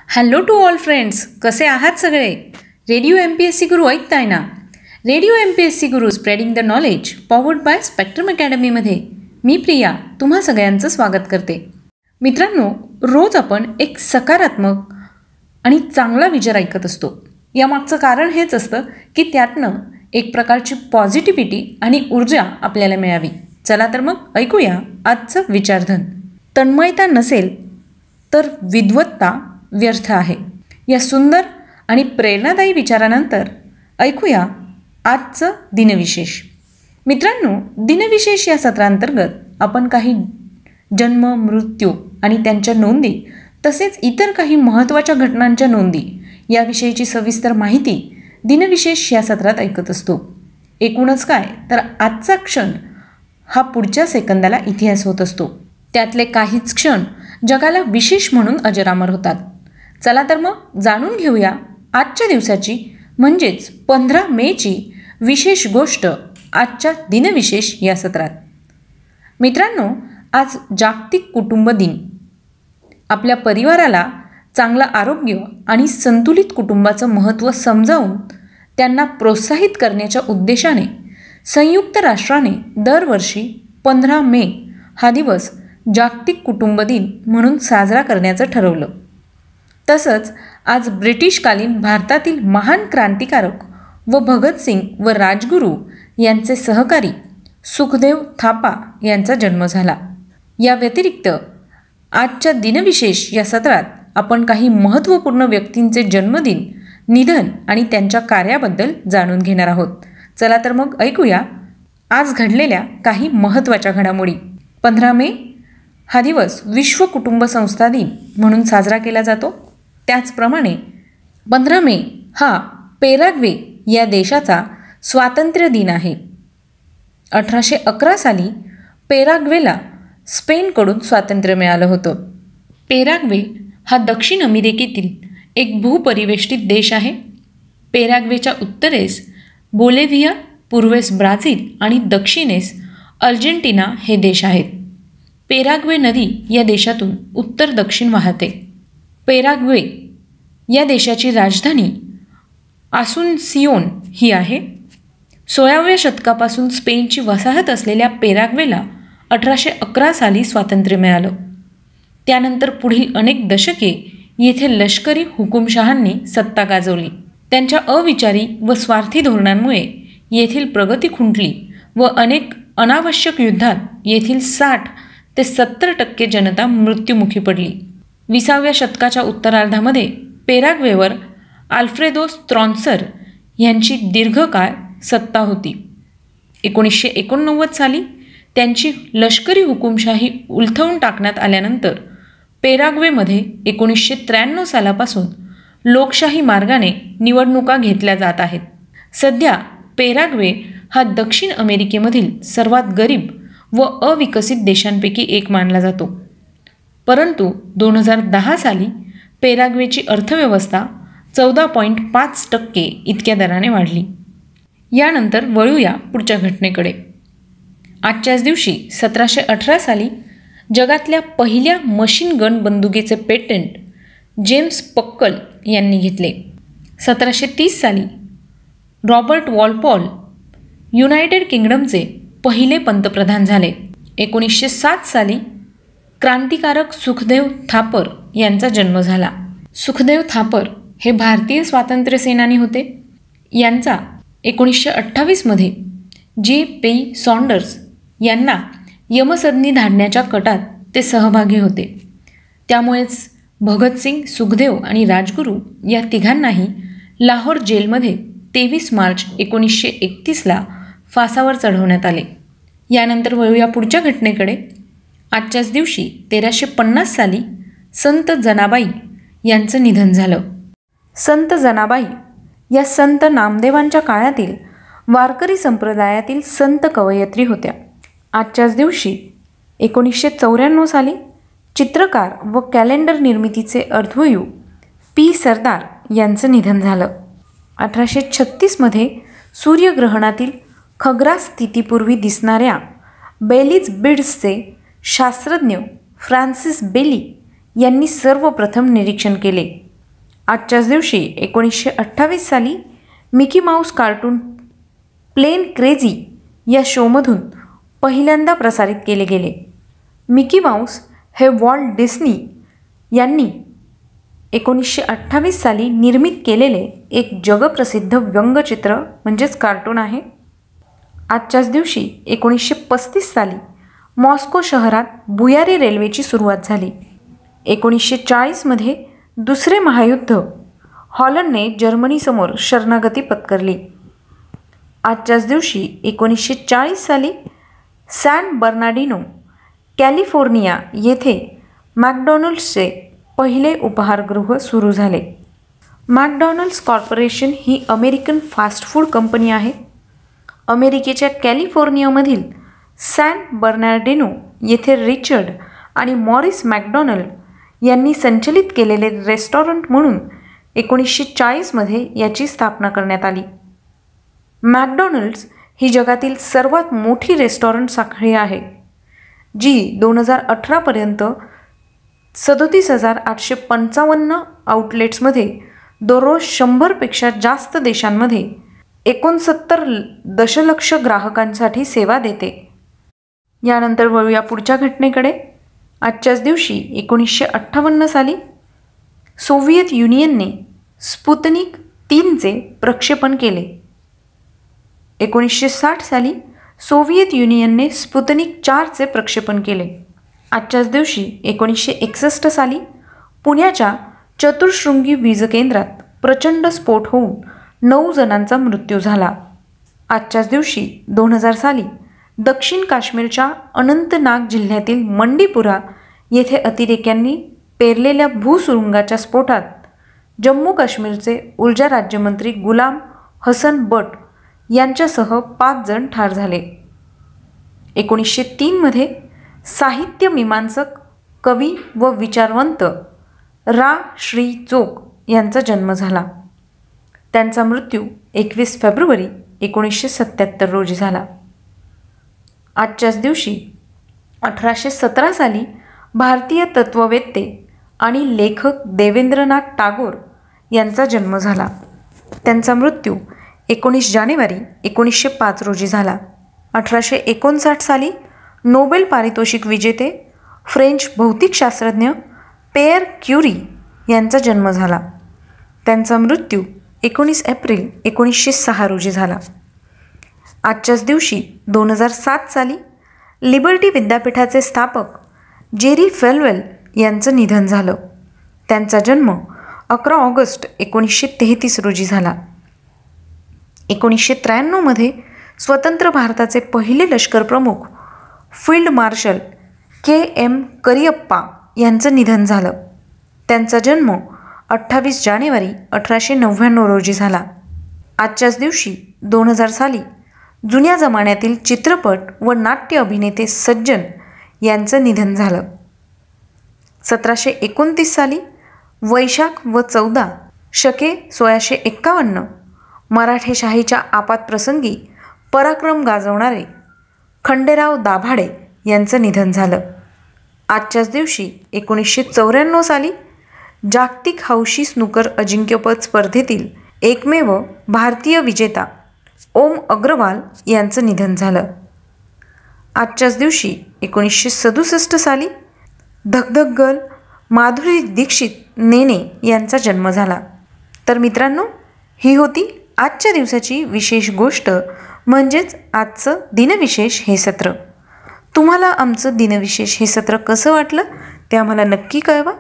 Hello to all friends, कसे आहात सगळे? रेडिओ MPSC गुरु ऐकताय ना? Radio MPSC Guru spreading the knowledge powered by Spectrum अकॅडमीमध्ये मी प्रिया तुम्हा सगळ्यांचं स्वागत करते. मित्रांनो, रोज आपण एक सकारात्मक आणि चांगला विचार ऐकत असतो. यामागचं कारण हेच असतं की त्यातनं एक प्रकारची पॉझिटिव्हिटी आणि ऊर्जा आपल्याला मिळावी. चला तर मग ऐकूया आजचं विचारधन. तन्मयता नसेल तर विद्वत्ता व्यर्थ आहे. या सुंदर आणि प्रेरणादायी विचारानंतर ऐकूया आजचं दिनविशेष. मित्रांनो, दिनविशेष या सत्रांतर्गत आपण काही जन्म, मृत्यू आणि त्यांच्या नोंदी तसेच इतर काही महत्त्वाच्या घटनांच्या नोंदी याविषयीची सविस्तर माहिती दिनविशेष या सत्रात ऐकत असतो. एकूणच काय तर आजचा क्षण हा पुढच्या सेकंदाला इतिहास होत असतो. त्यातले काहीच क्षण जगाला विशेष म्हणून अजरामर होतात. चला तर मग जाणून घेऊया आजच्या दिवसाची म्हणजेच 15 मेची विशेष गोष्ट आजच्या दिनविशेष या सत्रात. मित्रांनो, आज जागतिक कुटुंब दिन. आपल्या परिवाराला चांगलं आरोग्य आणि संतुलित कुटुंबाचं महत्त्व समजावून त्यांना प्रोत्साहित करण्याच्या उद्देशाने संयुक्त राष्ट्राने दरवर्षी 15 मे हा दिवस जागतिक कुटुंब दिन म्हणून साजरा करण्याचं ठरवलं. तसंच आज ब्रिटिशकालीन भारतातील महान क्रांतिकारक व भगतसिंग व राजगुरू यांचे सहकारी सुखदेव थापा यांचा जन्म झाला. या व्यतिरिक्त आजच्या दिनविशेष या सत्रात आपण काही महत्त्वपूर्ण व्यक्तींचे जन्मदिन, निधन आणि त्यांच्या कार्याबद्दल जाणून घेणार आहोत. चला तर मग ऐकूया आज घडलेल्या काही महत्त्वाच्या घडामोडी. 15 मे हा दिवस विश्व कुटुंब संस्था दिन म्हणून साजरा केला जातो. त्याचप्रमाणे 15 मे हा पेराग्वे या देशाचा स्वातंत्र्य दिन आहे. 1811 साली पेराग्वेला स्पेनकडून स्वातंत्र्य मिळालं होतं. पेराग्वे हा दक्षिण अमेरिकेतील एक भूपरिवेष्टित देश आहे. पेराग्वेच्या उत्तरेस बोलिव्हिया, पूर्वेस ब्राझील आणि दक्षिणेस अर्जेंटिना हे देश आहेत. पेराग्वे नदी या देशातून उत्तर दक्षिण वाहते. पेराग्वे या देशाची राजधानी आसुनसियोन ही आहे. 16व्या शतकापासून स्पेनची वसाहत असलेल्या पेराग्वेला 1811 साली स्वातंत्र्य मिळालं. त्यानंतर पुढील अनेक दशके येथे लष्करी हुकुमशहांनी सत्ता गाजवली. त्यांच्या अविचारी व स्वार्थी धोरणांमुळे येथील प्रगती खुंटली व अनेक अनावश्यक युद्धात येथील 60 ते 70% जनता मृत्युमुखी पडली. 20व्या शतकाच्या उत्तरार्धामध्ये पेराग्वेवर आल्फ्रेदो स्त्रॉन्सर यांची दीर्घकाळ सत्ता होती. 1989 साली त्यांची लष्करी हुकुमशाही उलथवून टाकण्यात आल्यानंतर पेराग्वेमध्ये 1993 सालापासून लोकशाही मार्गाने निवडणुका घेतल्या जात आहेत. सध्या पेराग्वे हा दक्षिण अमेरिकेमधील सर्वात गरीब व अविकसित देशांपैकी एक मानला जातो. परंतु 2010 साली पेराग्वेची अर्थव्यवस्था 14.5% इतक्या दराने वाढली. यानंतर वळूया पुढच्या घटनेकडे. आजच्याच दिवशी 1718 साली जगातल्या पहिल्या मशीन गन बंदुकीचे पेटंट जेम्स पक्कल यांनी घेतले. 1730 साली रॉबर्ट वॉलपॉल युनायटेड किंगडमचे पहिले पंतप्रधान झाले. 1907 साली क्रांतिकारक सुखदेव थापर यांचा जन्म झाला. सुखदेव थापर हे भारतीय स्वातंत्र्य सेनानी होते. यांचा 1928 J.P. सॉन्डर्स यांना यमसदनी धाडण्याच्या कटात ते सहभागी होते. त्यामुळेच भगतसिंग, सुखदेव आणि राजगुरू या तिघांनाही लाहोर जेलमध्ये 23 मार्च 1931 फासावर चढवण्यात आले. यानंतर वळूया पुढच्या घटनेकडे. आजच्याच दिवशी 1350 साली संत जनाबाई यांचं निधन झालं. संत जनाबाई या संत नामदेवांच्या काळातील वारकरी संप्रदायातील संत कवयित्री होत्या. आजच्याच दिवशी 1994 साली चित्रकार व कॅलेंडर निर्मितीचे अर्ध्वयू P. सरदार यांचं निधन झालं. 1836 सूर्यग्रहणातील खग्रास स्थितीपूर्वी दिसणाऱ्या बेलीज बीड्सचे शास्त्रज्ञ फ्रान्सिस बेली यांनी सर्वप्रथम निरीक्षण केले. आजच्याच दिवशी 1928 साली Mickey Mouse cartoon plane crazy या शोमधून पहिल्यांदा प्रसारित केले गेले. मिकी माऊस हे वॉल्ट डिस्नी यांनी 1928 साली निर्मित केलेले एक जगप्रसिद्ध व्यंगचित्र म्हणजेच कार्टून आहे. आजच्याच दिवशी 1935 साली मॉस्को शहरात भुयारी रेल्वेची सुरुवात झाली. 1940मध्ये दुसरे महायुद्ध हॉलंडने जर्मनीसमोर शरणागती पत्करली. आजच्याच दिवशी 1940 साली सॅन बर्नार्डिनो कॅलिफोर्निया येथे मॅकडॉनल्ड्सचे पहिले उपहारगृह सुरू झाले. मॅकडॉनल्ड्स कॉर्पोरेशन ही अमेरिकन फास्ट फूड कंपनी आहे. अमेरिकेच्या कॅलिफोर्नियामधील सॅन बर्नार्डिनो येथे रिचर्ड आणि मॉरिस मॅकडॉनल्ड यांनी संचलित केलेले रेस्टॉरंट म्हणून 1940मध्ये याची स्थापना करण्यात आली. मॅकडॉनल्ड्स ही जगातील सर्वात मोठी रेस्टॉरंट साखळी आहे, जी 2018पर्यंत 37,855 आउटलेट्समध्ये दररोज 100पेक्षा जास्त देशांमध्ये 69 दशलक्ष ग्राहकांसाठी सेवा देते. यानंतर वळूया पुढच्या घटनेकडे. आजच्याच दिवशी 1958 साली सोव्हिएत युनियनने स्पुतनिक 3चे प्रक्षेपण केले. 1960 साली सोव्हिएत युनियनने स्पुतनिक 4चे प्रक्षेपण केले. आजच्याच दिवशी 1961 साली पुण्याच्या चतुःशृंगी वीज केंद्रात प्रचंड स्फोट होऊन 9 जणांचा मृत्यू झाला. आजच्याच दिवशी 2000 साली दक्षिण काश्मीरच्या अनंतनाग जिल्ह्यातील मंडीपुरा येथे अतिरेक्यांनी पेरलेल्या भूसुरुंगाच्या स्फोटात जम्मू काश्मीरचे ऊर्जा राज्यमंत्री गुलाम हसन बट यांच्यासह 5 जण ठार झाले. 1903मध्ये साहित्य मीमांसक, कवी व विचारवंत रा. श्री. चोक यांचा जन्म झाला. त्यांचा मृत्यू 21 फेब्रुवारी 1977 रोजी झाला. आजच्याच दिवशी 1817 साली भारतीय तत्त्ववेत्ते आणि लेखक देवेंद्रनाथ टागोर यांचा जन्म झाला. त्यांचा मृत्यू 19 जानेवारी 1905 रोजी झाला. 1859 साली नोबेल पारितोषिक विजेते फ्रेंच भौतिकशास्त्रज्ञ पेयर क्युरी यांचा जन्म झाला. त्यांचा मृत्यू 19 एप्रिल 1906 रोजी झाला. आजच्याच दिवशी 2007 साली लिबर्टी विद्यापीठाचे स्थापक जेरी फेलवेल यांचं निधन झालं. त्यांचा जन्म 11 ऑगस्ट 1933 रोजी झाला. 1993मध्ये स्वतंत्र भारताचे पहिले लष्कर प्रमुख फील्ड मार्शल KM करियप्पा यांचं निधन झालं. त्यांचा जन्म 28 जानेवारी 1899 रोजी झाला. आजच्याच दिवशी 2000 साली जुन्या जमान्यातील चित्रपट व नाट्य अभिनेते सज्जन यांचं निधन झालं. 1729 साली वैशाख व 14 शके 1651 मराठेशाहीच्या आपातप्रसंगी पराक्रम गाजवणारे खंडेराव दाभाडे यांचं निधन झालं. आजच्याच दिवशी 1994 साली जागतिक हौशी स्नूकर अजिंक्यपद स्पर्धेतील एकमेव भारतीय विजेता ओम अग्रवाल यांचं निधन झालं. आजच्याच दिवशी 1967 साली धगधग गर्ल माधुरी दीक्षित नेने यांचा जन्म झाला. तर मित्रांनो, ही होती आजच्या दिवसाची विशेष गोष्ट, म्हणजेच आजचं दिनविशेष हे सत्र. तुम्हाला आमचं दिनविशेष हे सत्र कसं वाटलं ते आम्हाला नक्की कळवा.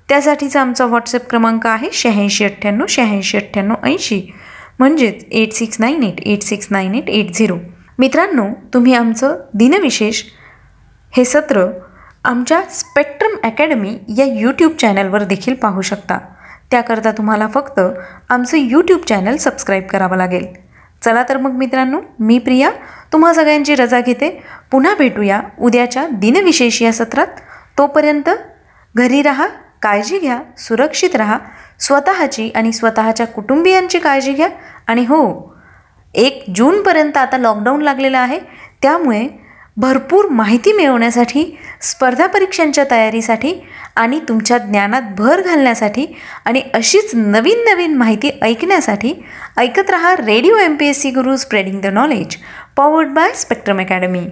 त्यासाठीचा आमचा व्हॉट्सअप क्रमांक आहे 8698 म्हणजेच 8698869880. मित्रांनो, तुम्ही आमचं दिनविशेष हे सत्र आमच्या स्पेक्ट्रम अकॅडमी या यूट्यूब चॅनलवर देखील पाहू शकता. त्याकरता तुम्हाला फक्त आमचं यूट्यूब चॅनल सबस्क्राईब करावं लागेल. चला तर मग मित्रांनो, मी प्रिया तुम्हा सगळ्यांची रजा घेते. पुन्हा भेटूया उद्याच्या दिनविशेष या सत्रात. तोपर्यंत घरी राहा, काळजी घ्या, सुरक्षित राहा, स्वतःची आणि स्वतःच्या कुटुंबियांची काळजी घ्या. आणि हो, 1 जूनपर्यंत आता लॉकडाऊन लागलेलं आहे, त्यामुळे भरपूर माहिती मिळवण्यासाठी स्पर्धा परीक्षांच्या तयारीसाठी आणि तुमच्या ज्ञानात भर घालण्यासाठी आणि अशीच नवीन नवीन माहिती ऐकण्यासाठी ऐकत रहा radio MPSC Guru spreading the knowledge powered by spectrum academy.